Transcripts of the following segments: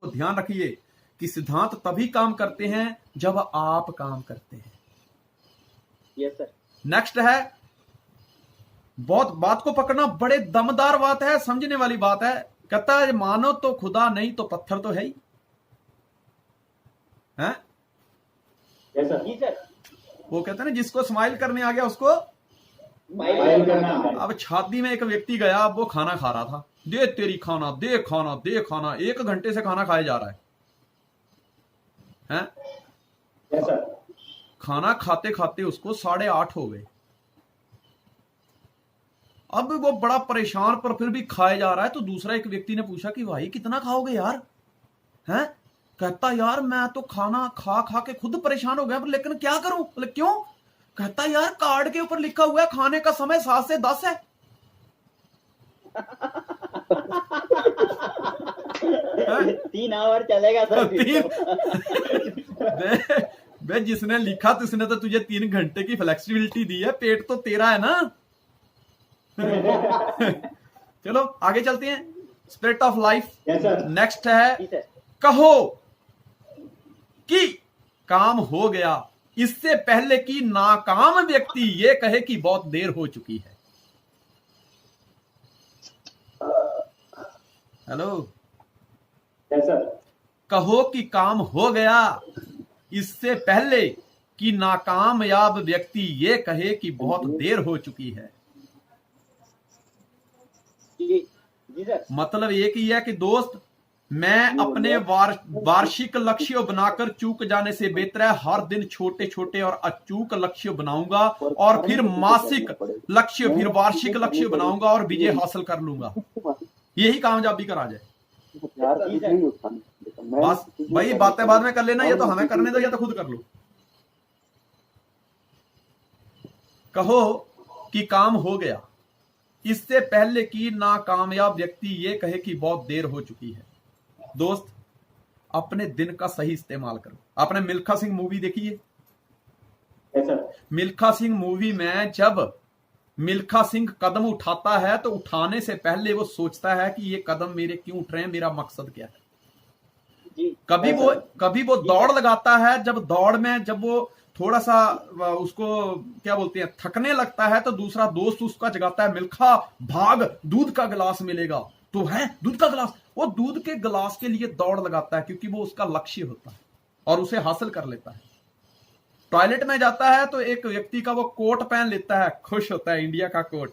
ध्यान रखिए कि सिद्धांत तभी काम करते हैं जब आप काम करते हैं। Yes sir. नेक्स्ट है, बहुत बात को पकड़ना, बड़े दमदार बात है, समझने वाली बात है। कहता है मानो तो खुदा नहीं तो पत्थर तो है ही है। Yes sir. जी सर। वो कहते हैं ना जिसको स्माइल करने आ गया उसको स्माइल करना। अब शादी में एक व्यक्ति गया, अब वो खाना खा रहा था, दे तेरी खाना, दे खाना, दे खाना, 1 घंटे से खाना खाया जा रहा है? Yes sir. खाना खाते खाते उसको 8:30 हो गए। अब वो बड़ा परेशान, पर फिर भी खाया जा रहा है। तो दूसरा एक व्यक्ति ने पूछा कि भाई कितना खाओगे यार? हैं? कहता यार मैं तो खाना खा खा के खुद परेशान हो गया, लेकिन क्या करूं? बोले क्यों? कहता यार कार्ड के ऊपर लिखा हुआ है खाने का समय 7 से 10 है। 3 आवर चलेगा सर। बे जिसने लिखा तो उसने तो तुझे 3 घंटे की फ्लेक्सिबिलिटी दी है, पेट तो तेरा है ना। चलो आगे चलते हैं। Spirit of life. नेक्स्ट है, कहो कि काम हो गया इससे पहले कि नाकाम व्यक्ति ये कहे कि बहुत देर हो चुकी है। हेलो। कहो कि काम हो गया इससे पहले कि नाकामयाब व्यक्ति ये कहे कि बहुत देर हो चुकी है। जी सर। मतलब एक ही है कि दोस्त, मैं अपने वार्षिक लक्ष्य बनाकर चूक जाने से बेहतर है हर दिन छोटे छोटे और अचूक लक्ष्य बनाऊंगा, और फिर मासिक लक्ष्य, फिर वार्षिक लक्ष्य बनाऊंगा और विजय हासिल कर लूंगा। यही कामयाबी का राज है। बस भाई बातें बाद में कर लेना, ये तो हमें करने दो या तो खुद कर लो। कहो कि काम हो गया इससे पहले कि नाकामयाब व्यक्ति ये कहे कि बहुत देर हो चुकी है। दोस्त, अपने दिन का सही इस्तेमाल करो। आपने मिल्खा सिंह मूवी देखी है? मिल्खा सिंह मूवी में जब मिल्खा सिंह कदम उठाता है तो उठाने से पहले वो सोचता है कि ये कदम मेरे क्यों उठ रहे हैं, मेरा मकसद क्या है। कभी वो दौड़ लगाता है, जब दौड़ में जब वो थोड़ा सा उसको क्या बोलते हैं थकने लगता है तो दूसरा दोस्त उसका जगाता है, मिल्खा भाग, दूध का गिलास मिलेगा। तो है दूध का गिलास, वो दूध के गिलास के लिए दौड़ लगाता है क्योंकि वो उसका लक्ष्य होता है और उसे हासिल कर लेता है। टॉयलेट में जाता है तो एक व्यक्ति का वो कोट पहन लेता है, खुश होता है, इंडिया का कोट।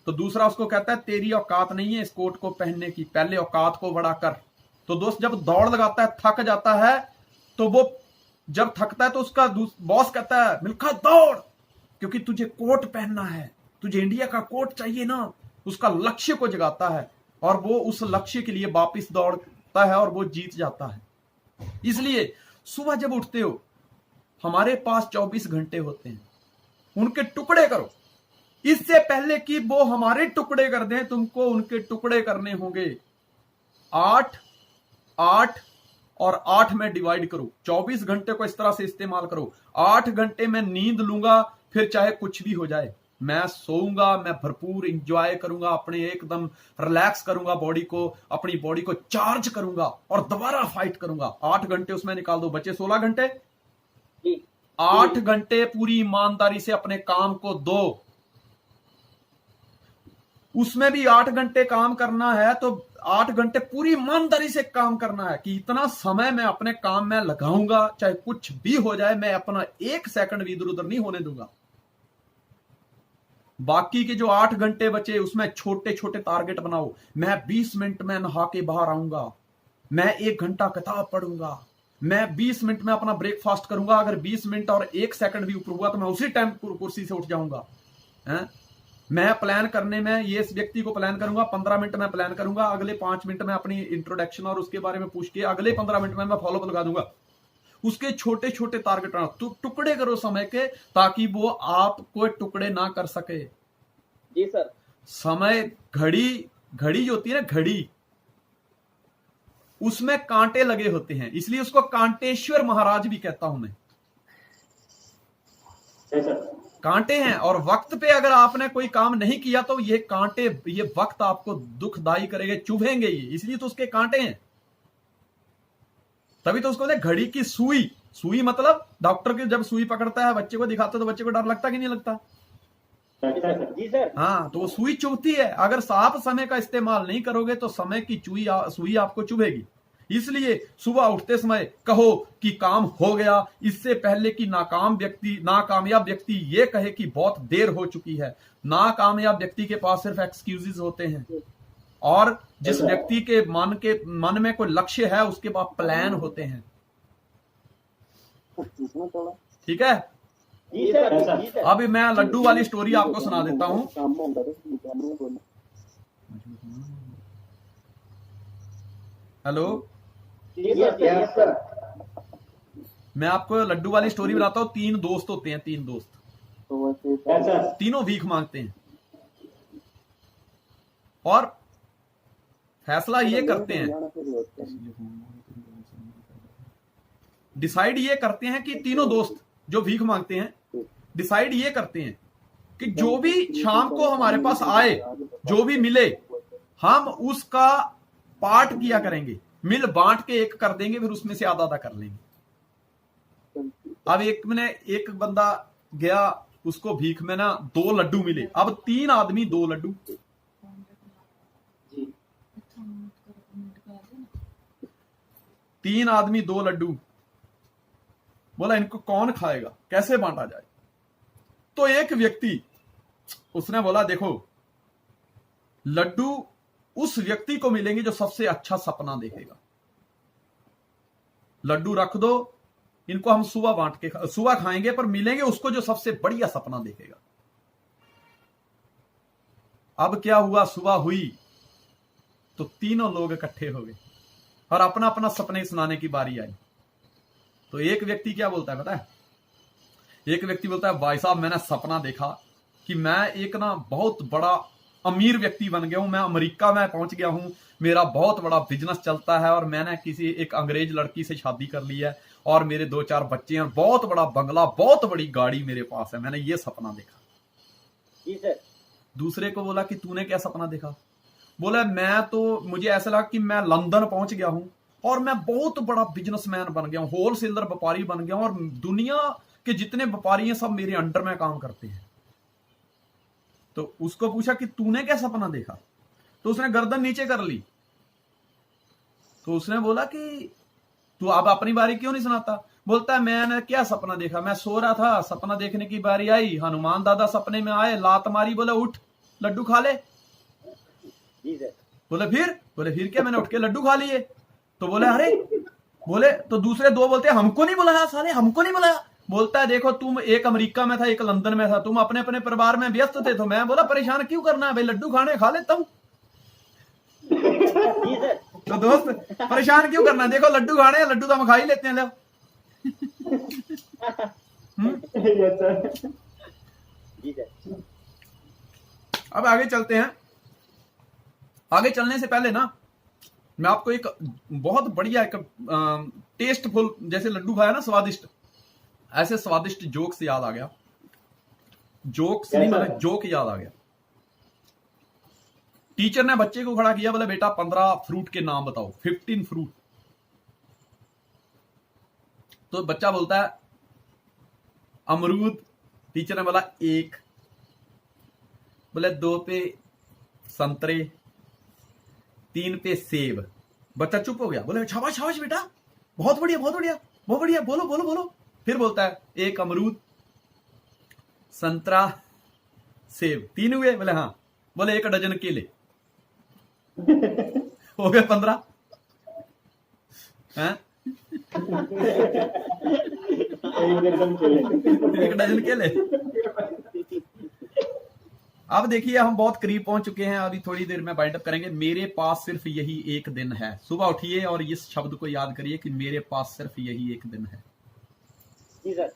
तो दूसरा उसको कहता है तेरी औकात नहीं है इस कोट को पहनने की, पहले औकात को बड़ा कर। तो दोस्त जब दौड़ लगाता है, थक जाता है, तो वो जब थकता है तो उसका बॉस कहता है मिल्खा दौड़, क्योंकि तुझे कोट पहनना है, तुझे इंडिया का कोट चाहिए ना। उसका लक्ष्य को जगाता है और वो उस लक्ष्य के लिए वापस दौड़ता है और वो जीत जाता है। इसलिए सुबह जब उठते हो, हमारे पास 24 घंटे होते हैं, उनके टुकड़े करो। इससे पहले कि वो हमारे टुकड़े कर दें, तुमको उनके टुकड़े करने होंगे। 8 8 और 8 में डिवाइड करो। 24 घंटे को इस तरह से इस्तेमाल करो। 8 घंटे में नींद लूंगा, फिर चाहे कुछ भी हो जाए, मैं सोऊंगा, मैं भरपूर इंजॉय करूंगा, अपने एकदम रिलैक्स करूंगा बॉडी को, अपनी बॉडी को चार्ज करूंगा और दोबारा फाइट करूंगा। 8 घंटे उसमें निकाल दो, बचे 16 घंटे। 8 घंटे पूरी ईमानदारी से अपने काम को दो। उसमें भी 8 घंटे काम करना है तो 8 घंटे पूरी ईमानदारी से काम करना है कि इतना समय मैं अपने काम में लगाऊंगा, चाहे कुछ भी हो जाए, मैं अपना 1 सेकंड भी इधर उधर नहीं होने दूंगा। बाकी के जो 8 घंटे बचे उसमें छोटे छोटे टारगेट बनाओ। मैं 20 मिनट में नहा के बाहर आऊंगा, मैं 1 घंटा किताब पढ़ूंगा, मैं 20 मिनट में अपना ब्रेकफास्ट करूंगा। अगर 20 मिनट और 1 सेकंड भी ऊपर हुआ तो मैं उसी टाइम कुर्सी से उठ जाऊंगा। मैं प्लान करने में ये इस व्यक्ति को प्लान करूंगा, 15 मिनट में प्लान करूंगा, अगले 5 मिनट में अपनी इंट्रोडक्शन और उसके बारे में पूछ के अगले 15 मिनट में मैं फॉलोअप लगा दूंगा। उसके छोटे छोटे टारगेट टुकड़े करो समय के, ताकि वो आपको टुकड़े ना कर सके। जी सर। समय घड़ी जो होती है ना, घड़ी, उसमें कांटे लगे होते हैं, इसलिए उसको कांटेश्वर महाराज भी कहता हूं मैं। कांटे हैं और वक्त पे अगर आपने कोई काम नहीं किया तो ये कांटे, ये वक्त आपको दुखदाई करेंगे, चुभेंगे ये, इसलिए तो उसके कांटे हैं। तभी तो उसको बोलते घड़ी की सुई। सुई मतलब डॉक्टर के जब सुई पकड़ता है बच्चे को दिखाता है तो बच्चे को डर लगता कि नहीं लगता? जी सर। हाँ, तो वो सुई चुभती है। अगर आप समय का इस्तेमाल नहीं करोगे तो समय की सुई आपको चुभेगी। इसलिए सुबह उठते समय कहो कि काम हो गया, इससे पहले कि नाकामयाब व्यक्ति ये कहे कि बहुत देर हो चुकी है। नाकामयाब व्यक्ति के पास सिर्फ एक्सक्यूजेस होते हैं, और जिस व्यक्ति के मन में कोई लक्ष्य है उसके पास प्लान होते हैं। ठीक है, जी सर। अभी मैं लड्डू वाली स्टोरी आपको सुना देता हूं। Hello, yes sir. मैं आपको लड्डू वाली स्टोरी बताता हूँ। 3 दोस्त होते हैं, 3 दोस्त, तीनों भीख मांगते हैं और फैसला ये करते हैं, डिसाइड ये करते हैं कि तीनों दोस्त जो भीख मांगते हैं डिसाइड ये करते हैं कि जो भी शाम को हमारे पास आए, जो भी मिले, हम उसका पार्ट किया करेंगे, मिल बांट के एक कर देंगे, फिर उसमें से आधा आधा कर लेंगे। अब एक बंदा गया, उसको भीख में ना 2 लड्डू मिले। अब 3 आदमी 2 लड्डू, 3 आदमी 2 लड्डू। बोला इनको कौन खाएगा, कैसे बांटा जाए? तो एक व्यक्ति उसने बोला देखो, लड्डू उस व्यक्ति को मिलेंगे जो सबसे अच्छा सपना देखेगा। लड्डू रख दो, इनको हम सुबह खाएंगे, पर मिलेंगे उसको जो सबसे बढ़िया सपना देखेगा। अब क्या हुआ, सुबह हुई तो तीनों लोग इकट्ठे हो गए और अपना अपना सपने सुनाने की बारी आई। तो एक व्यक्ति क्या बोलता है पता है? एक व्यक्ति बोलता है भाई साहब, मैंने सपना देखा कि मैं एक ना बहुत बड़ा अमीर व्यक्ति बन गया हूं, मैं अमेरिका में पहुंच गया हूं, मेरा बहुत बड़ा बिजनेस चलता है और मैंने किसी एक अंग्रेज लड़की से शादी कर ली है और मेरे 2-4 बच्चे हैं, बहुत बड़ा बंगला, बहुत बड़ी गाड़ी मेरे पास है, मैंने ये सपना देखा। जी सर। दूसरे को बोला कि तूने क्या सपना देखा? बोला मुझे ऐसा लगा कि मैं लंदन पहुंच गया हूं और मैं बहुत बड़ा बिजनेसमैन बन गया हूं, होलसेलर व्यापारी बन गया हूं और दुनिया के जितने व्यापारी हैं सब मेरे अंडर में काम करते हैं। तो उसको पूछा कि तूने क्या सपना देखा? तो उसने गर्दन नीचे कर ली। तो उसने बोला कि तू अब अपनी बारी क्यों नहीं सुनाता? बोलता है मैंने क्या सपना देखा, मैं सो रहा था, सपना देखने की बारी आई, हनुमान दादा सपने में आए, लात मारी, बोले उठ लड्डू खा ले। जी सर। बोले फिर क्या, मैंने उठ के लड्डू खा लिए। तो बोले अरे, बोले तो दूसरे 2 बोलते हैं हमको नहीं बुलाया साले, हमको नहीं बुलाया। बोलता है देखो, तुम एक अमेरिका में था, एक लंदन में था, तुम अपने अपने परिवार में व्यस्त थे, तो मैं बोला परेशान क्यों करना है भाई, लड्डू खाने खा लेता हूं। तो दोस्त परेशान क्यों करना, देखो लड्डू खाने, लड्डू तो हम खा ही लेते हैं, लो। अब आगे चलते हैं। आगे चलने से पहले ना मैं आपको एक बहुत बढ़िया एक टेस्टफुल, जैसे लड्डू खाया ना स्वादिष्ट, ऐसे स्वादिष्ट जोक्स याद आ गया। जोक्स नहीं मतलब जोक याद आ गया। टीचर ने बच्चे को खड़ा किया, बोले बेटा 15 फ्रूट के नाम बताओ, 15 फ्रूट। तो बच्चा बोलता है अमरूद। टीचर ने बोला 1। बोले 2 पे संतरे, 3 पे सेब। बच्चा चुप हो गया। बोले शाबाश शाबाश बेटा, बहुत बढ़िया बहुत बढ़िया बहुत बढ़िया, बोलो बोलो बोलो। फिर बोलता है 1 अमरूद, संतरा, सेब, 3 हुए? बोले हाँ। बोले 1 डजन केले। हो गए 15 हैं? 1 डजन केले। अब देखिए हम बहुत करीब पहुंच चुके हैं, अभी थोड़ी देर में वाइंड अप करेंगे। मेरे पास सिर्फ यही एक दिन है। सुबह उठिए और इस शब्द को याद करिए कि मेरे पास सिर्फ यही एक दिन है। जी सर।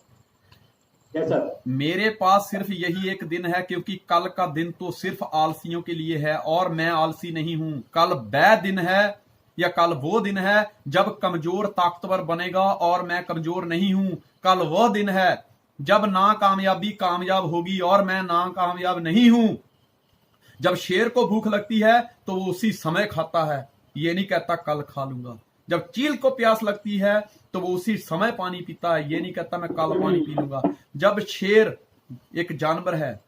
Yes sir. मेरे पास सिर्फ यही एक दिन है, क्योंकि कल का दिन तो सिर्फ आलसियों के लिए है और मैं आलसी नहीं हूं। कल वह दिन है या कल वो दिन है जब कमजोर ताकतवर बनेगा और मैं कमजोर नहीं हूं। कल वो दिन है जब नाकामयाबी कामयाब होगी और मैं नाकामयाब नहीं हूं। जब शेर को भूख लगती है तो वो उसी समय खाता है, ये नहीं कहता कल खा लूंगा। जब चील को प्यास लगती है तो वो उसी समय पानी पीता है, ये नहीं कहता मैं कल पानी पी लूंगा। जब शेर एक जानवर है,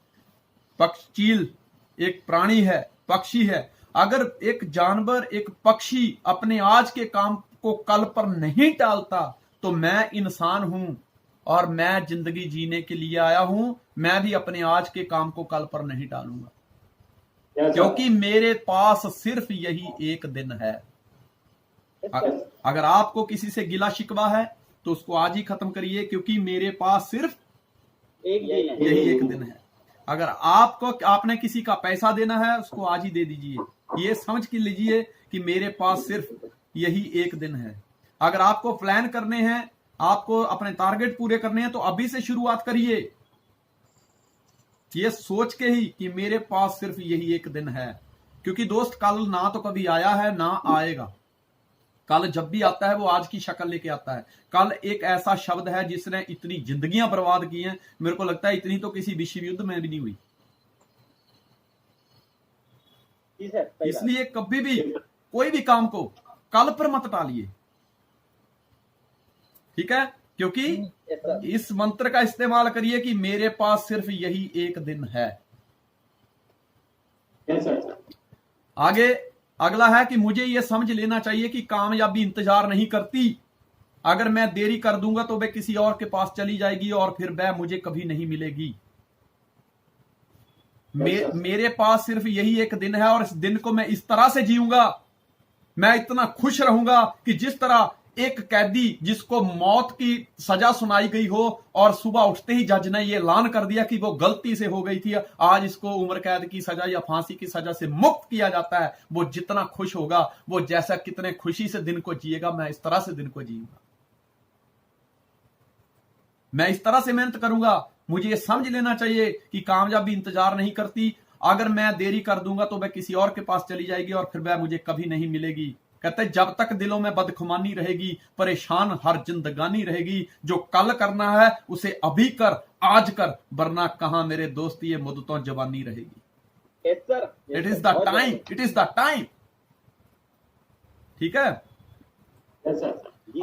चील एक प्राणी है, पक्षी है, अगर एक जानवर एक पक्षी अपने आज के काम को कल पर नहीं टालता तो मैं इंसान हूं और मैं जिंदगी जीने के लिए आया हूं, मैं भी अपने आज के काम को कल पर नहीं टालूंगा, क्योंकि मेरे पास सिर्फ यही एक दिन है। अगर आपको किसी से गिला शिकवा है तो उसको आज ही खत्म करिए, क्योंकि मेरे पास सिर्फ यही एक दिन है। अगर आपने किसी का पैसा देना है उसको आज ही दे दीजिए, ये समझ के लीजिए कि मेरे पास सिर्फ यही एक दिन है। अगर आपको प्लान करने हैं, आपको अपने टारगेट पूरे करने हैं तो अभी से शुरुआत करिए, ये सोच के ही कि मेरे पास सिर्फ यही एक दिन है। क्योंकि दोस्त कल ना तो कभी आया है ना आएगा, कल जब भी आता है वो आज की शक्ल लेके आता है। कल एक ऐसा शब्द है जिसने इतनी जिंदगियां बर्बाद की हैं, मेरे को लगता है इतनी तो किसी विश्व युद्ध में भी नहीं हुई। इसलिए कभी भी कोई भी काम को कल पर मत टालिए, ठीक है? क्योंकि इस मंत्र का इस्तेमाल करिए कि मेरे पास सिर्फ यही एक दिन है। आगे अगला है कि मुझे यह समझ लेना चाहिए कि कामयाबी इंतजार नहीं करती। अगर मैं देरी कर दूंगा तो वह किसी और के पास चली जाएगी और फिर वह मुझे कभी नहीं मिलेगी। मेरे पास सिर्फ यही एक दिन है और इस दिन को मैं इस तरह से जीऊंगा, मैं इतना खुश रहूंगा कि जिस तरह एक कैदी जिसको मौत की सजा सुनाई गई हो और सुबह उठते ही जज ने यह ऐलान कर दिया कि वो गलती से हो गई थी, आज इसको उम्र कैद की सजा या फांसी की सजा से मुक्त किया जाता है, वो जितना खुश होगा, वो जैसा कितने खुशी से दिन को जिएगा, मैं इस तरह से दिन को जीऊंगा, मैं इस तरह से मेहनत करूंगा। मुझे यह समझ लेना चाहिए कि कामयाबी इंतजार नहीं करती। अगर मैं देरी कर दूंगा तो वह किसी और के पास चली जाएगी और फिर वह मुझे कभी नहीं मिलेगी। कहते जब तक दिलों में बदखुमानी रहेगी, परेशान हर जिंदगानी रहेगी। जो कल करना है उसे अभी कर, आज कर, वरना कहां मेरे दोस्त ये मुद्दतों जवानी रहेगी। It is the time, it is the time. ठीक है?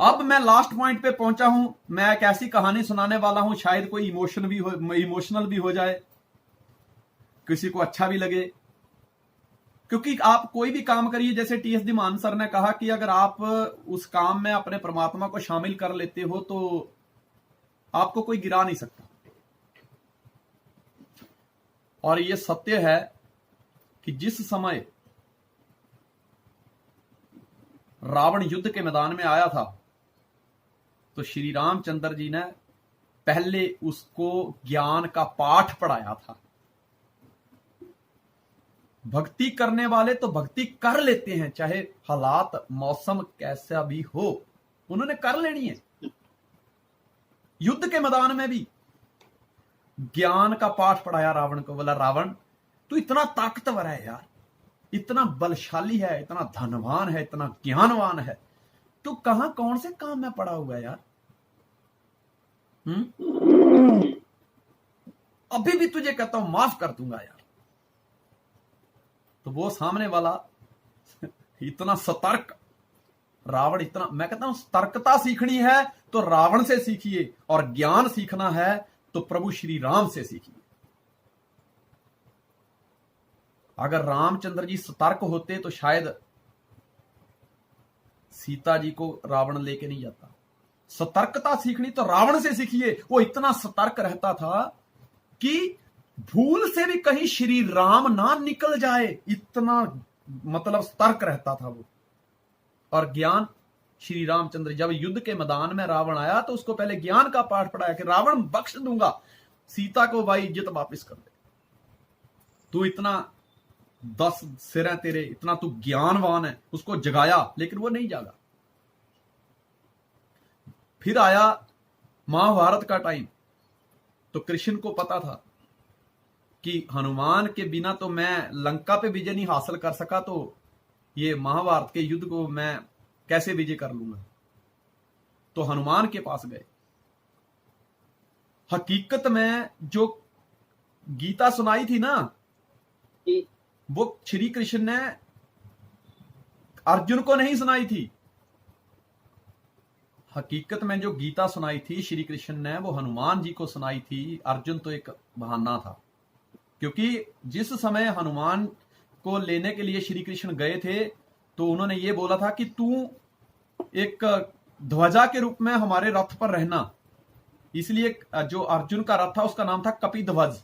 अब मैं लास्ट पॉइंट पे पहुंचा हूं। मैं एक ऐसी कहानी सुनाने वाला हूं, शायद कोई इमोशनल भी हो जाए, किसी को अच्छा भी लगे। क्योंकि आप कोई भी काम करिए, जैसे टी एस मान सर ने कहा कि अगर आप उस काम में अपने परमात्मा को शामिल कर लेते हो तो आपको कोई गिरा नहीं सकता। और यह सत्य है कि जिस समय रावण युद्ध के मैदान में आया था तो श्री रामचंद्र जी ने पहले उसको ज्ञान का पाठ पढ़ाया था। भक्ति करने वाले तो भक्ति कर लेते हैं, चाहे हालात मौसम कैसा भी हो, उन्होंने कर लेनी है। युद्ध के मैदान में भी ज्ञान का पाठ पढ़ाया रावण को। बोला रावण तू इतना ताकतवर है यार, इतना बलशाली है, इतना धनवान है, इतना ज्ञानवान है, तू कहां कौन से काम में पड़ा हुआ है यार? अभी भी तुझे कहता हूं माफ कर दूंगा यार। तो वो सामने वाला इतना सतर्क रावण, इतना, मैं कहता हूं सतर्कता सीखनी है तो रावण से सीखिए, और ज्ञान सीखना है तो प्रभु श्री राम से सीखिए। अगर रामचंद्र जी सतर्क होते तो शायद सीता जी को रावण लेके नहीं जाता। सतर्कता सीखनी तो रावण से सीखिए। वो इतना सतर्क रहता था कि भूल से भी कहीं श्री राम ना निकल जाए, इतना मतलब सतर्क रहता था वो। और ज्ञान श्री रामचंद्र, जब युद्ध के मैदान में रावण आया तो उसको पहले ज्ञान का पाठ पढ़ाया कि रावण बख्श दूंगा, सीता को भाई इज्जत वापस कर दे, तू इतना 10 सिर है तेरे, इतना तू ज्ञानवान है। उसको जगाया लेकिन वो नहीं जागा। फिर आया महाभारत का टाइम, तो कृष्ण को पता था कि हनुमान के बिना तो मैं लंका पे विजय नहीं हासिल कर सका, तो ये महाभारत के युद्ध को मैं कैसे विजय कर लूंगा। तो हनुमान के पास गए। हकीकत में जो गीता सुनाई थी ना, वो श्री कृष्ण ने अर्जुन को नहीं सुनाई थी, हकीकत में जो गीता सुनाई थी श्री कृष्ण ने, वो हनुमान जी को सुनाई थी। अर्जुन तो एक बहाना था, क्योंकि जिस समय हनुमान को लेने के लिए श्री कृष्ण गए थे तो उन्होंने ये बोला था कि तू एक ध्वजा के रूप में हमारे रथ पर रहना। इसलिए जो अर्जुन का रथ था उसका नाम था कपिध्वज।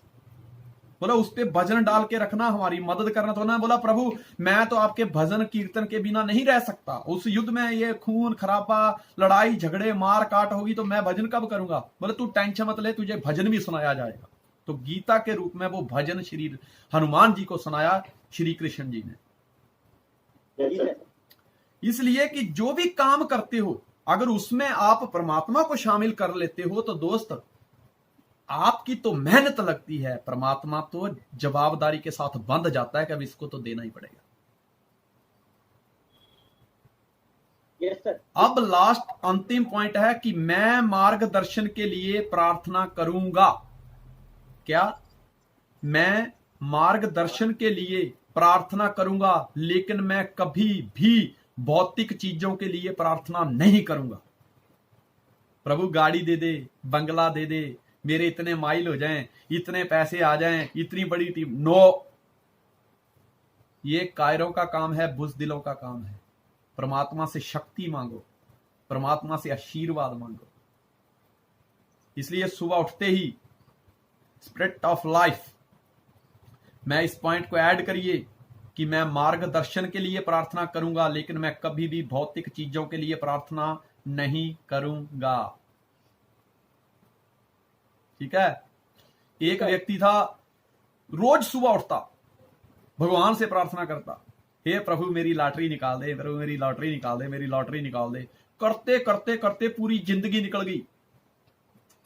बोला उस पे भजन डाल के रखना, हमारी मदद करना। तो उन्होंने बोला प्रभु मैं तो आपके भजन कीर्तन के बिना नहीं रह सकता, उस युद्ध में ये खून खराबा लड़ाई झगड़े मार काट होगी तो मैं भजन कब करूंगा। बोले तू टेंशन मत ले, तुझे भजन भी सुनाया जाएगा। तो गीता के रूप में वो भजन श्री हनुमान जी को सुनाया श्री कृष्ण जी ने। इसलिए कि जो भी काम करते हो अगर उसमें आप परमात्मा को शामिल कर लेते हो तो दोस्त आपकी तो मेहनत लगती है, परमात्मा तो जवाबदारी के साथ बंध जाता है कि अब इसको तो देना ही पड़ेगा। Yes sir. अब लास्ट अंतिम पॉइंट है कि मैं मार्गदर्शन के लिए प्रार्थना करूंगा। क्या? मैं मार्गदर्शन के लिए प्रार्थना करूंगा, लेकिन मैं कभी भी भौतिक चीजों के लिए प्रार्थना नहीं करूंगा। प्रभु गाड़ी दे दे, बंगला दे दे, मेरे इतने माइल हो जाएं, इतने पैसे आ जाएं, इतनी बड़ी टीम। नो, ये कायरों का काम है, बुज़दिलों का काम है। परमात्मा से शक्ति मांगो, परमात्मा से आशीर्वाद मांगो। इसलिए सुबह उठते ही स्पिरिट ऑफ लाइफ मैं इस पॉइंट को ऐड करिए कि मैं मार्गदर्शन के लिए प्रार्थना करूंगा, लेकिन मैं कभी भी भौतिक चीजों के लिए प्रार्थना नहीं करूंगा। ठीक है? एक व्यक्ति था, रोज सुबह उठता, भगवान से प्रार्थना करता, हे प्रभु मेरी लॉटरी निकाल दे, प्रभु मेरी लॉटरी निकाल दे, मेरी लॉटरी निकाल दे। करते करते करते पूरी जिंदगी निकल गई,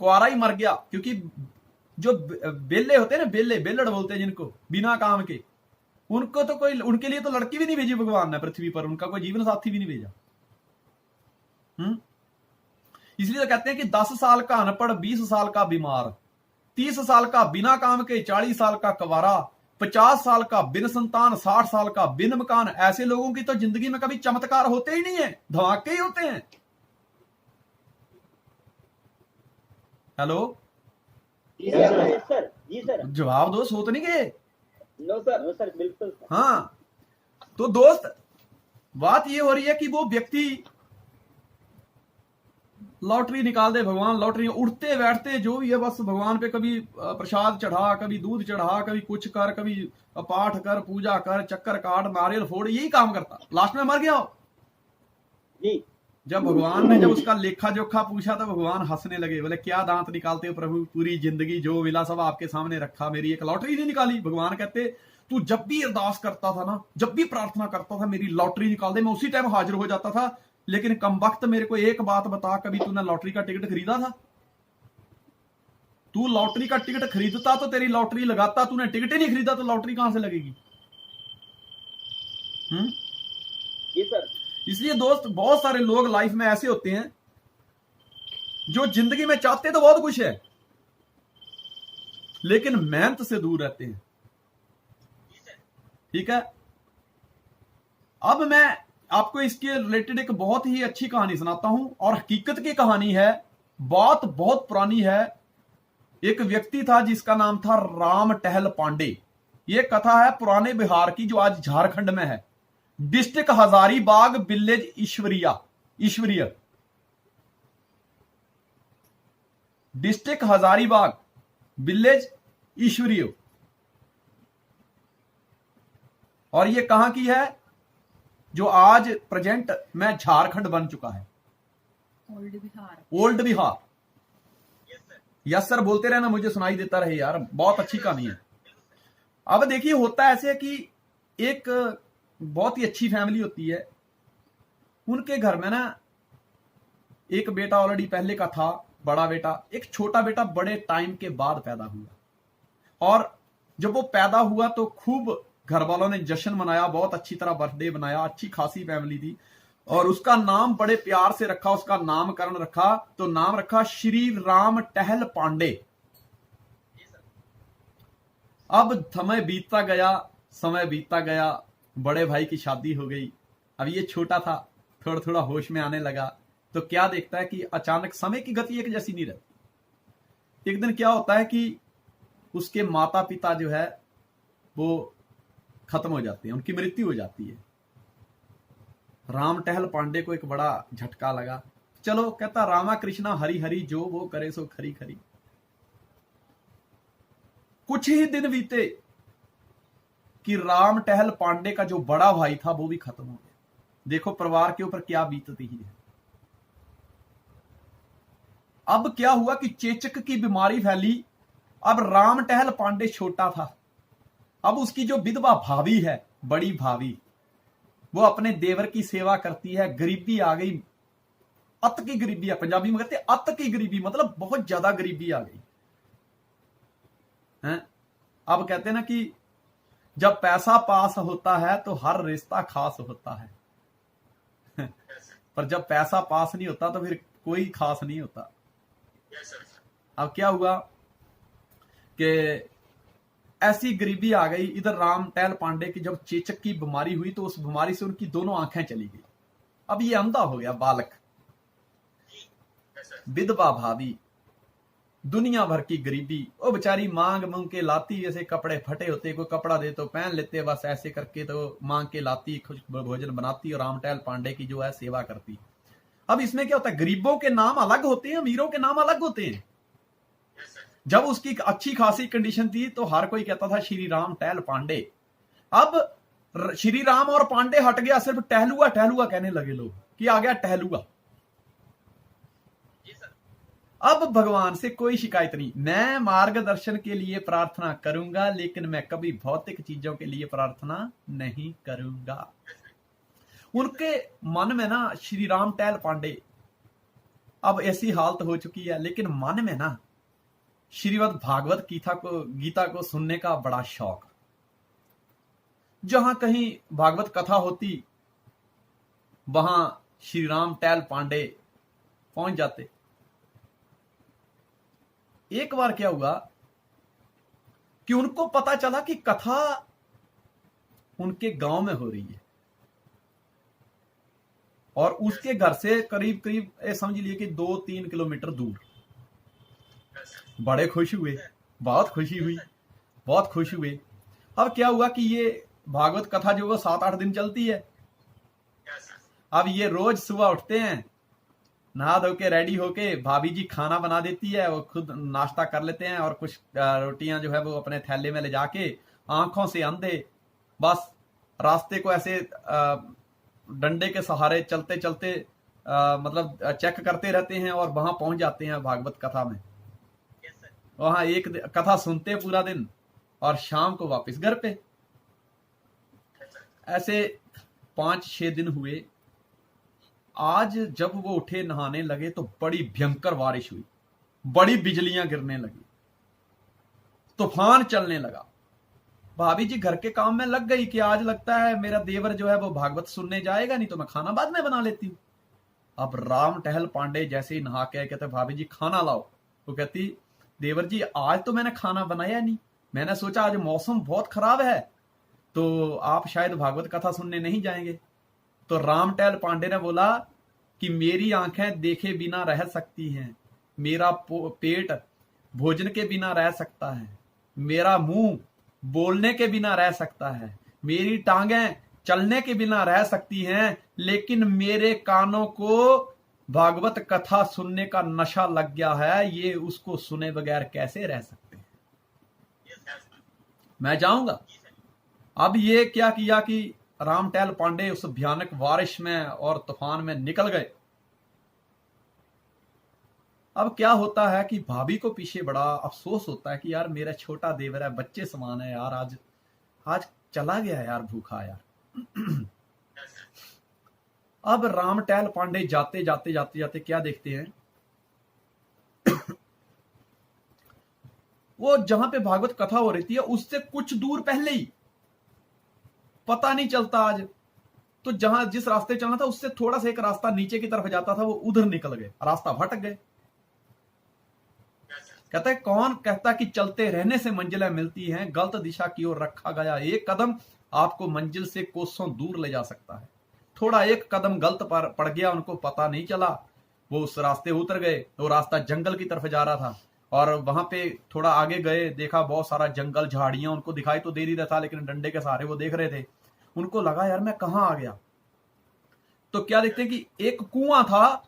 कुआरा ही मर गया। क्योंकि जो बेले होते हैं ना, बेलड़ बोलते हैं जिनको, बिना काम के, उनको तो कोई, उनके लिए तो लड़की भी नहीं भेजी भगवान ने पृथ्वी पर, उनका कोई जीवन साथी भी नहीं भेजा। इसलिए तो कहते हैं कि 10 साल का अनपढ़, 20 साल का बीमार, 30 साल का बिना काम के, 40 साल का कवारा, 50 साल का बिन संतान, 60 साल का बिन मकान। ऐसे लोगों की तो जिंदगी में कभी चमत्कार होते ही नहीं है, धमाके ही होते हैं। Hello, yes sir. जी सर। जवाब दो, सो तो नहीं गए? नो सर, बिल्कुल। हाँ, तो दोस्त बात ये हो रही है कि वो व्यक्ति लॉटरी निकाल दे, भगवान लॉटरी, उठते बैठते जो भी है बस भगवान पे कभी प्रसाद चढ़ा, कभी दूध चढ़ा, कभी कुछ कर, कभी पाठ कर, पूजा कर, चक्कर काट, नारियल फोड़, यही काम करता। लास्ट में मर गया जी। जब भगवान ने जब उसका लेखा जोखा पूछा तो भगवान हंसने लगे, बोले क्या दांत निकालते हो प्रभु, पूरी जिंदगी जो मिला सब आपके सामने रखा, मेरी एक लॉटरी नहीं निकाली। भगवान कहते तू जब भी अरदास करता था ना, जब भी प्रार्थना करता था, मेरी लॉटरी निकाल दे, मैं उसी टाइम हाजिर हो जाता था। लेकिन कम वक्त मेरे को एक बात बता, कभी तूने लॉटरी का टिकट खरीदा था? तू लॉटरी का टिकट खरीदता तो तेरी लॉटरी लगाता, तूने टिकट ही नहीं खरीदा तो लॉटरी कहां से लगेगी? जी सर। इसलिए दोस्त बहुत सारे लोग लाइफ में ऐसे होते हैं जो जिंदगी में चाहते तो बहुत कुछ है, लेकिन मेहनत से दूर रहते हैं। ठीक है? अब मैं आपको इसके रिलेटेड एक बहुत ही अच्छी कहानी सुनाता हूं, और हकीकत की कहानी है, बात बहुत पुरानी है। एक व्यक्ति था जिसका नाम था राम टहल पांडे। यह कथा है पुराने बिहार की, जो आज झारखंड में है। डिस्ट्रिक्ट हजारीबाग, विलेज ईश्वरीय, डिस्ट्रिक्ट हजारीबाग, विलेज ईश्वरीय। और यह कहां की है? जो आज प्रेजेंट में झारखंड बन चुका है, ओल्ड बिहार। यस सर बोलते रहना, मुझे सुनाई देता रहे यार, बहुत अच्छी कहानी है। अब देखिए, होता ऐसे है कि एक बहुत ही अच्छी फैमिली होती है, उनके घर में ना एक बेटा ऑलरेडी पहले का था, बड़ा बेटा। एक छोटा बेटा बड़े टाइम के बाद पैदा हुआ, और जब वो पैदा हुआ तो खूब घर वालों ने जश्न मनाया, बहुत अच्छी तरह बर्थडे बनाया, अच्छी खासी फैमिली थी। और उसका नाम बड़े प्यार से रखा, उसका नामकरण रखा, तो नाम रखा श्री राम टहल पांडे। अब समय बीतता गया, बड़े भाई की शादी हो गई। अब ये छोटा था, थोड़ा थोड़ा होश में आने लगा, तो क्या देखता है कि अचानक समय की गति एक जैसी नहीं रहती। एक दिन क्या होता है कि उसके माता पिता जो है वो खत्म हो जाते हैं, उनकी मृत्यु हो जाती है। राम टहल पांडे को एक बड़ा झटका लगा। चलो, कहता रामा कृष्णा हरि हरि, जो वो करे सो खरी खरी। कुछ ही दिन बीते कि राम टहल पांडे का जो बड़ा भाई था वो भी खत्म हो गया। देखो परिवार के ऊपर क्या बीतती है। अब क्या हुआ कि चेचक की बीमारी फैली। अब राम टहल पांडे छोटा था। अब उसकी जो विधवा भाभी है, बड़ी भाभी, वो अपने देवर की सेवा करती है। गरीबी आ गई, अत की गरीबी है। पंजाबी में कहते हैं अत की गरीबी, मतलब बहुत ज्यादा गरीबी आ गई है। अब कहते हैं ना कि जब पैसा पास होता है तो हर रिश्ता खास होता है पर जब पैसा पास नहीं होता तो फिर कोई खास नहीं होता। अब क्या हुआ कि ऐसी गरीबी आ गई। इधर राम टहल पांडे की जब चेचक की बीमारी हुई तो उस बीमारी से उनकी दोनों आंखें चली गई। अब ये अंधा हो गया बालक। विधवा भाभी, दुनिया भर की गरीबी। वो बेचारी मांग मांग के लाती, जैसे कपड़े फटे होते, कोई कपड़ा दे तो पहन लेते, बस ऐसे करके तो मांग के लाती, कुछ भोजन बनाती और राम टहल पांडे की जो है सेवा करती। अब इसमें क्या होता है, गरीबों के नाम अलग होते हैं, अमीरों के नाम अलग होते हैं। जब उसकी अच्छी खासी कंडीशन थी तो हर कोई कहता था श्री राम टहल पांडे। अब श्री राम और पांडे हट गया, सिर्फ टहलुआ टहलुआ कहने लगे लोग कि आ गया टहलुआ। अब भगवान से कोई शिकायत नहीं। मैं मार्गदर्शन के लिए प्रार्थना करूंगा, लेकिन मैं कभी भौतिक चीजों के लिए प्रार्थना नहीं करूंगा। उनके मन में ना श्री राम टहल पांडे, अब ऐसी हालत हो चुकी है, लेकिन मन में ना श्रीमद् भागवत गीता को सुनने का बड़ा शौक। जहां कहीं भागवत कथा होती वहां श्री राम टहल पांडे पहुंच जाते। एक बार क्या हुआ कि उनको पता चला कि कथा उनके गांव में हो रही है और उसके घर से करीब करीब समझ लिए कि 2-3 किलोमीटर दूर। बड़े खुश हुए, बहुत खुशी हुई, बहुत खुश हुए। अब क्या हुआ कि ये भागवत कथा जो वो 7-8 दिन चलती है। अब ये रोज सुबह उठते हैं, नहा धो के रेडी होके, भाभी जी खाना बना देती है, वो खुद नाश्ता कर लेते हैं और कुछ रोटियां जो है वो अपने थैले में ले जाके, आंखों से अंधे, बस रास्ते को ऐसे डंडे के सहारे चलते चलते मतलब चेक करते रहते हैं और वहां पहुंच जाते हैं भागवत कथा में। वहां एक कथा सुनते पूरा दिन और शाम को वापस घर पे। ऐसे 5-6 दिन हुए। आज जब वो उठे नहाने लगे तो बड़ी भयंकर बारिश हुई, बड़ी बिजलियां गिरने लगी, तूफान चलने लगा। भाभी जी घर के काम में लग गई कि आज लगता है मेरा देवर जो है वो भागवत सुनने जाएगा, नहीं तो मैं खाना बाद में बना लेती हूँ। अब राम टहल पांडे जैसे ही नहा के कहते भाभी जी खाना लाओ, वो कहती देवर जी आज तो मैंने खाना बनाया नहीं, मैंने सोचा आज मौसम बहुत खराब है तो आप शायद भागवत कथा सुनने नहीं जाएंगे। तो राम टहल पांडे ने बोला कि मेरी आंखें देखे बिना रह सकती हैं, मेरा पेट भोजन के बिना रह सकता है, मेरा मुंह बोलने के बिना रह सकता है, मेरी टांगें चलने के बिना रह सकती हैं, लेकिन मेरे कानों को भागवत कथा सुनने का नशा लग गया है, ये उसको सुने बगैर कैसे रह सकते हैं, मैं जाऊंगा। अब ये क्या किया कि राम टहल पांडे उस भयानक बारिश में और तूफान में निकल गए। अब क्या होता है कि भाभी को पीछे बड़ा अफसोस होता है कि यार मेरा छोटा देवर है, बच्चे समान है यार, आज चला गया यार, भूखा यार। अब राम टहल पांडे जाते जाते क्या देखते हैं वो जहां पे भागवत कथा हो रही थी उससे कुछ दूर पहले ही, पता नहीं चलता आज, तो जहां जिस रास्ते चलना था उससे थोड़ा सा एक रास्ता नीचे की तरफ जाता था, वो उधर निकल गए, रास्ता भटक गए। कहता है कौन कहता कि चलते रहने से मंजिलें मिलती हैं, गलत दिशा की ओर रखा गया एक कदम आपको मंजिल से कोसों दूर ले जा सकता है। थोड़ा एक कदम गलत पड़ गया, उनको पता नहीं चला वो उस रास्ते उतर गए। वो रास्ता जंगल की तरफ जा रहा था और वहां पे थोड़ा आगे गए, देखा बहुत सारा जंगल, झाड़ियां, उनको दिखाई तो दे नहीं रहा था लेकिन डंडे के सहारे वो देख रहे थे। उनको लगा यार मैं कहां आ गया। तो क्या देखते हैं कि एक कुआं था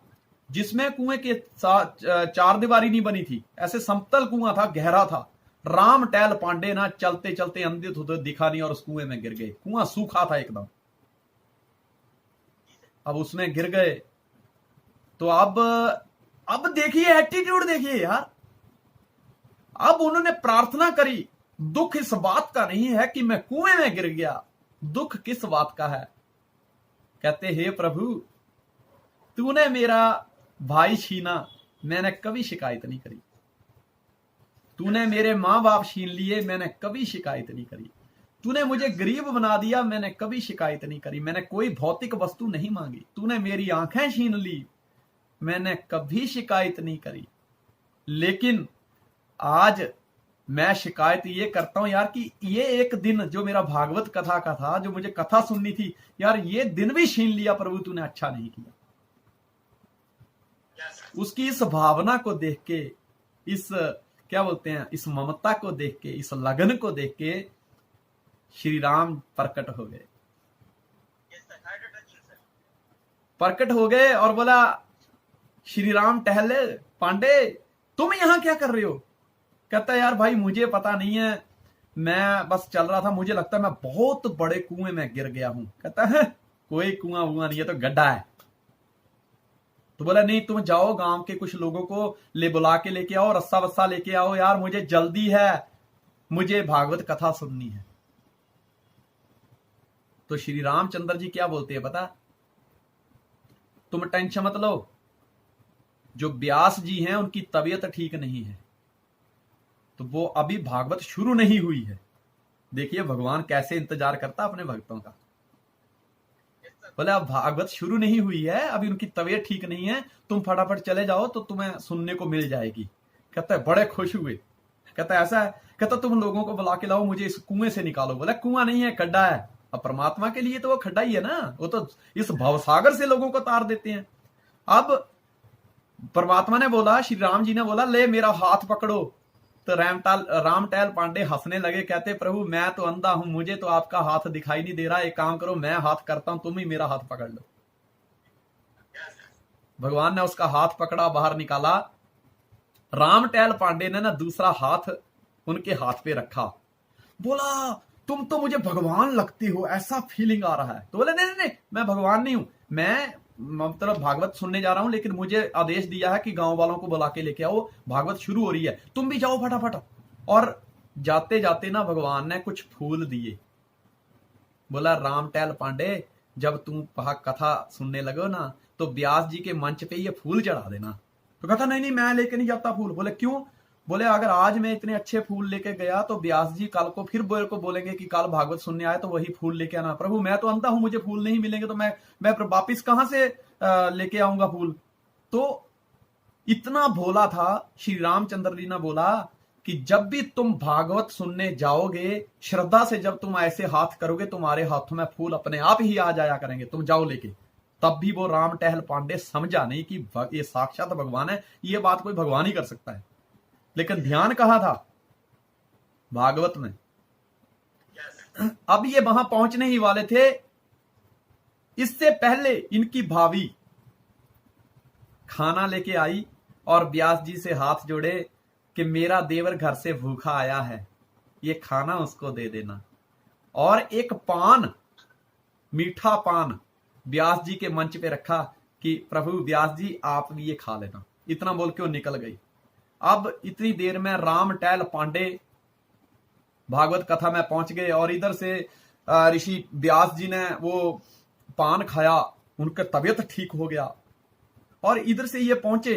जिसमें कुएं के चार दीवारी नहीं बनी थी, ऐसे समतल कुआं था, गहरा था। राम टैल पांडे ना चलते चलते अंधे धुंधे दिखा नहीं और उस कुएं में गिर गए। कुआं सूखा था एकदम। अब उसमें गिर गए तो अब देखिए एटीट्यूड देखिए यार। अब उन्होंने प्रार्थना करी, दुख इस बात का नहीं है कि मैं कुएं में गिर गया, दुख किस बात का है। कहते हे प्रभु, तूने मेरा भाई छीना, मैंने कभी शिकायत नहीं करी। तूने मेरे मां बाप छीन लिए, मैंने कभी शिकायत नहीं करी। तूने मुझे गरीब बना दिया, मैंने कभी शिकायत नहीं करी। मैंने कोई भौतिक वस्तु नहीं मांगी। तूने मेरी आंखें छीन ली, मैंने कभी शिकायत नहीं करी। लेकिन आज मैं शिकायत ये करता हूं यार कि ये एक दिन जो मेरा भागवत कथा का था, जो मुझे कथा सुननी थी यार, ये दिन भी छीन लिया प्रभु, तूने अच्छा नहीं किया। उसकी इस भावना को देख के, इस क्या बोलते हैं, इस ममता को देख के, इस लगन को देख के श्री राम प्रकट हो गए। प्रकट हो गए और बोला, श्री राम टहले पांडे तुम यहां क्या कर रहे हो। कहता है यार भाई मुझे पता नहीं है, मैं बस चल रहा था, मुझे लगता है मैं बहुत बड़े कुएं में गिर गया हूं। कहता है कोई कुआं वुआं नहीं है, तो गड्ढा है। तो बोला नहीं, तुम जाओ गांव के कुछ लोगों को बुला के लेके आओ, रस्सा वस्सा लेके आओ यार, मुझे जल्दी है, मुझे भागवत कथा सुननी है। तो श्री रामचंद्र जी क्या बोलते हैं पता, तुम टेंशन मत लो, जो व्यास जी हैं उनकी तबीयत ठीक नहीं है, तो वो अभी भागवत शुरू नहीं हुई है। देखिए भगवान कैसे इंतजार करता अपने भक्तों का। बोले अब भागवत शुरू नहीं हुई है, अभी उनकी तबीयत ठीक नहीं है, तुम फटाफट चले जाओ तो तुम्हें सुनने को मिल जाएगी। कहता है बड़े खुश हुए। कहता है ऐसा है, कहता तुम लोगों को बुला के लाओ, मुझे इस कुएं से निकालो। बोले कुआं नहीं है, खड्डा है। अब परमात्मा के लिए तो वो खड्डा ही है ना, वो तो इस भवसागर से लोगों को तार देते हैं। अब परमात्मा ने बोला, श्री राम जी ने बोला, ले मेरा हाथ पकड़ो। तो रामटैल पांडे हंसने लगे, कहते प्रभु मैं तो अंधा हूं, मुझे तो आपका हाथ दिखाई नहीं दे रहा, एक काम करो मैं हाथ करता हूं, तुम ही मेरा हाथ पकड़ लो। भगवान ने उसका हाथ पकड़ा, बाहर निकाला। रामटैल पांडे ने ना दूसरा हाथ उनके हाथ पे रखा। बोला तुम तो मुझे भगवान लगती हो, ऐसा फीलिंग आ रहा है। तो बोले नहीं नहीं नहीं, मैं भगवान नहीं हूं, मैं मतलब भागवत सुनने जा रहा हूं, लेकिन मुझे आदेश दिया है कि गांव वालों को बुला के लेके आओ, भागवत शुरू हो रही है, तुम भी जाओ फटाफट। और जाते जाते ना भगवान ने कुछ फूल दिए। बोला रामटैल पांडे, जब तुम कथा सुनने लगो ना तो व्यास जी के मंच पे ये फूल चढ़ा देना। तो कहता नहीं नहीं मैं लेके नहीं जाता फूल। बोले क्यों। बोले अगर आज मैं इतने अच्छे फूल लेके गया तो व्यास जी कल को फिर को बोलेंगे कि कल भागवत सुनने आए तो वही फूल लेके आना। प्रभु मैं तो अंधा हूं, मुझे फूल नहीं मिलेंगे तो मैं वापिस कहां से लेके आऊंगा फूल। तो इतना भोला था श्री रामचंद्र जी ने बोला कि जब भी तुम भागवत सुनने जाओगे, श्रद्धा से जब तुम ऐसे हाथ करोगे, तुम्हारे हाथों में फूल अपने आप ही आ जाया करेंगे, तुम जाओ लेके। तब भी वो राम टहल पांडे समझा नहीं कि ये साक्षात भगवान है, ये बात कोई भगवान ही कर सकता है। लेकिन ध्यान कहां था, भागवत में। अब ये वहां पहुंचने ही वाले थे, इससे पहले इनकी भाभी खाना लेके आई और व्यास जी से हाथ जोड़े कि मेरा देवर घर से भूखा आया है, ये खाना उसको दे देना। और एक पान, मीठा पान व्यास जी के मंच पे रखा कि प्रभु व्यास जी आप भी ये खा लेना। इतना बोल के वो निकल गई। अब इतनी देर में रामटैल पांडे भागवत कथा में पहुंच गए और इधर से ऋषि व्यास जी ने वो पान खाया, उनका तबीयत ठीक हो गया। और इधर से ये पहुंचे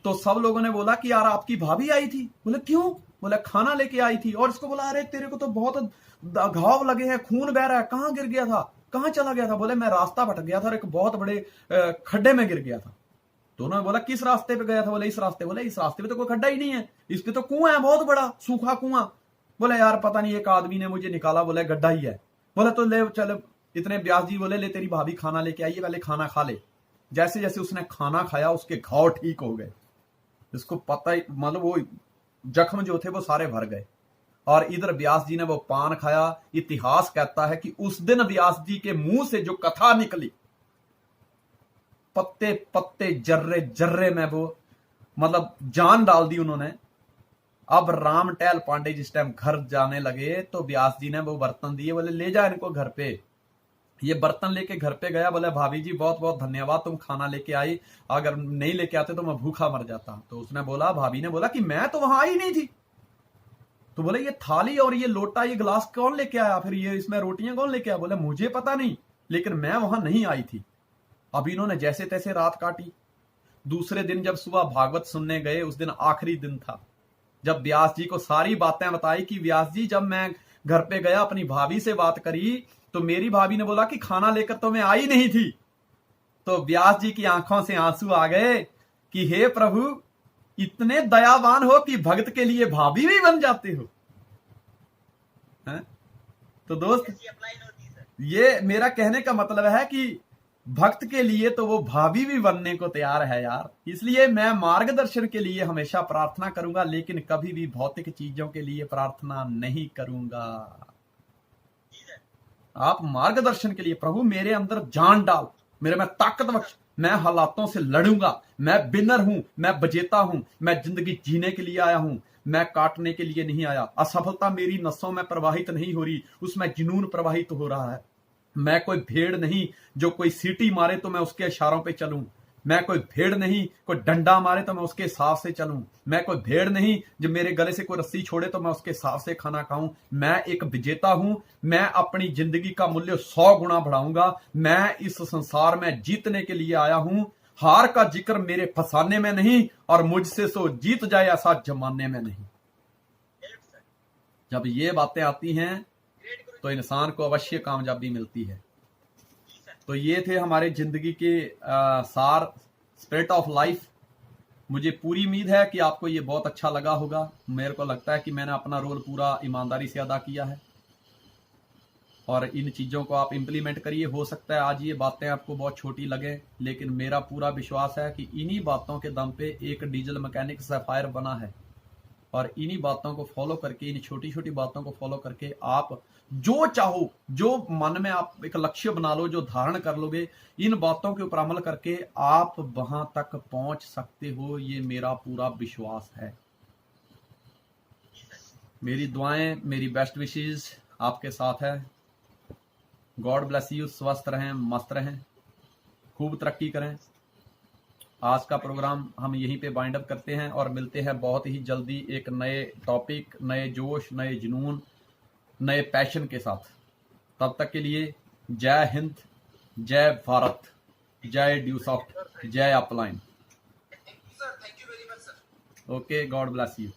तो सब लोगों ने बोला कि यार आपकी भाभी आई थी। बोले क्यों। बोले खाना लेके आई थी। और इसको बोला अरे तेरे को तो बहुत घाव लगे हैं, खून बह रहा है, कहां गिर गया था, कहां चला गया था। बोले मैं रास्ता भटक गया था और एक बहुत बड़े खड्डे में गिर गया था। दोनों ने बोला किस रास्ते पे गया था। बोले इस रास्ते। बोले इस रास्ते पे तो कोई खड्डा ही नहीं है, इस पे तो कुआं है, बहुत बड़ा सूखा कुआं। बोले यार पता नहीं एक आदमी ने मुझे निकाला, बोले गड्ढा ही है। बोले तो ले चल, इतने व्यास जी बोले ले तेरी भाभी खाना लेके आई है, पहले खाना खा ले। जैसे जैसे उसने खाना खाया उसके घाव ठीक हो गए। इसको पता ही, मतलब वो जख्म जो थे वो सारे भर गए। और इधर व्यास जी ने वो पान खाया। इतिहास कहता है कि उस दिन व्यास जी के मुंह से जो कथा निकली, पत्ते पत्ते जर्रे जर्रे में वो मतलब जान डाल दी उन्होंने। अब राम टहल पांडे जिस टाइम घर जाने लगे तो व्यास जी ने वो बर्तन दिए, बोले ले जा इनको घर पे। ये बर्तन लेके घर पे गया, बोले भाभी जी बहुत बहुत धन्यवाद, तुम खाना लेके आई, अगर नहीं लेके आते तो मैं भूखा मर जाता। तो उसने बोला, भाभी ने बोला कि मैं तो वहां आई नहीं थी। तो बोले ये थाली और ये लोटा ये गिलास कौन लेके आया, फिर ये इसमें रोटियां कौन लेके आया? बोले मुझे पता नहीं, लेकिन मैं वहां नहीं आई थी। अब इन्होंने जैसे तैसे रात काटी। दूसरे दिन जब सुबह भागवत सुनने गए, उस दिन आखिरी दिन था, जब व्यास जी को सारी बातें बताई कि व्यास जी जब मैं घर पे गया अपनी भाभी से बात करी तो मेरी भाभी ने बोला कि खाना लेकर तो मैं आई नहीं थी। तो व्यास जी की आंखों से आंसू आ गए कि हे प्रभु, इतने दयावान हो कि भक्त के लिए भाभी भी बन जाते हो। है? तो दोस्त, ये मेरा कहने का मतलब है कि भक्त के लिए तो वो भाभी भी बनने को तैयार है यार। इसलिए मैं मार्गदर्शन के लिए हमेशा प्रार्थना करूंगा, लेकिन कभी भी भौतिक चीजों के लिए प्रार्थना नहीं करूंगा। आप मार्गदर्शन के लिए, प्रभु मेरे अंदर जान डाल, मेरे में ताकत बख्श, मैं हालातों से लड़ूंगा, मैं विनर हूं, मैं विजेता हूं, मैं जिंदगी जीने के लिए आया हूं, मैं काटने के लिए नहीं आया। असफलता मेरी नसों में प्रवाहित नहीं हो रही, उसमें जुनून प्रवाहित हो रहा है। मैं कोई भेड़ नहीं जो कोई सीटी मारे तो मैं उसके इशारों पे चलूं। मैं कोई भेड़ नहीं, कोई डंडा मारे तो मैं उसके हिसाब से चलूं। मैं कोई भेड़ नहीं जो मेरे गले से कोई रस्सी छोड़े तो मैं उसके हिसाब से खाना खाऊं। मैं एक विजेता हूं। मैं अपनी जिंदगी का मूल्य 100 गुना बढ़ाऊंगा। मैं इस संसार में जीतने के लिए आया हूं। हार का जिक्र मेरे फसाने में नहीं, और मुझसे सो जीत जाए ऐसा जमाने में नहीं। जब ये बातें आती हैं तो इंसान को अवश्य कामयाबी मिलती है। तो ये थे हमारे जिंदगी के सार, स्पिरिट ऑफ लाइफ। मुझे पूरी उम्मीद है कि आपको ये बहुत अच्छा लगा होगा। मेरे को लगता है कि मैंने अपना रोल पूरा ईमानदारी से अदा किया है, और इन चीज़ों को आप इम्प्लीमेंट करिए। हो सकता है आज ये बातें आपको बहुत छोटी लगे, लेकिन मेरा पूरा विश्वास है कि इन्हीं बातों के दम पे एक डीजल मैकेनिक सैफायर बना है। और इन्हीं बातों को फॉलो करके, इन छोटी छोटी बातों को फॉलो करके आप जो चाहो, जो मन में आप एक लक्ष्य बना लो, जो धारण कर लोगे, इन बातों के ऊपर अमल करके आप वहां तक पहुंच सकते हो। ये मेरा पूरा विश्वास है। मेरी दुआएं, मेरी बेस्ट विशेस आपके साथ है। God bless you. स्वस्थ रहें, मस्त रहें, खूब तरक्की करें। आज का प्रोग्राम हम यहीं पे बाइंड अप करते हैं और मिलते हैं बहुत ही जल्दी एक नए टॉपिक, नए जोश, नए जुनून, नए पैशन के साथ। तब तक के लिए जय हिंद, जय भारत, जय ड्यूसॉफ्ट, जय upline. Okay, God bless you.